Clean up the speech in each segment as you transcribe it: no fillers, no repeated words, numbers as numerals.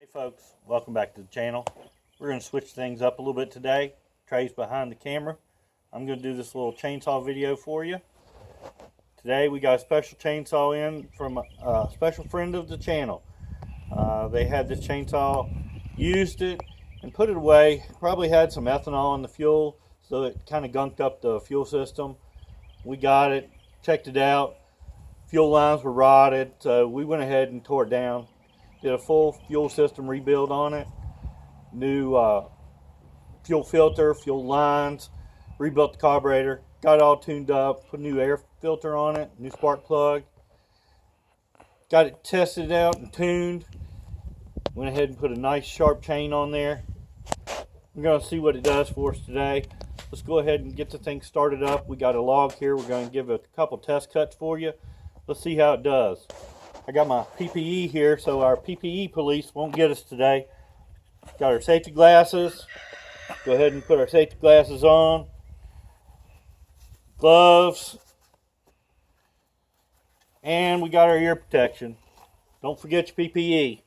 Hey folks, welcome back to the channel. We're going to switch things up a little bit today. Trey's behind the camera. I'm going to do this little chainsaw video for you. Today we got a special chainsaw in from a special friend of the channel. They had this chainsaw, used it and put it away. Probably had some ethanol in the fuel, so it kind of gunked up the fuel system. We got it, checked it out. Fuel lines were rotted, so we went ahead and tore it down. Did a full fuel system rebuild on it. New fuel filter, fuel lines, rebuilt the carburetor, got it all tuned up, put a new air filter on it, new spark plug. Got it tested out and tuned. Went ahead and put a nice sharp chain on there. We're going to see what it does for us today. Let's go ahead and get the thing started up. We got a log here. We're going to give it a couple test cuts for you. Let's see how it does. I got my PPE here, so our PPE police won't get us today. Got our safety glasses. Go ahead and put our safety glasses on. Gloves. And we got our ear protection. Don't forget your PPE.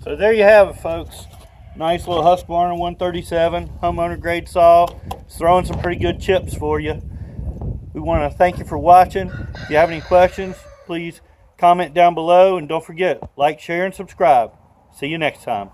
So there you have it, folks. Nice little Husqvarna 137 homeowner grade saw. It's throwing some pretty good chips for you. We want to thank you for watching. If you have any questions, please comment down below, and don't forget, like, share, and subscribe. See you next time.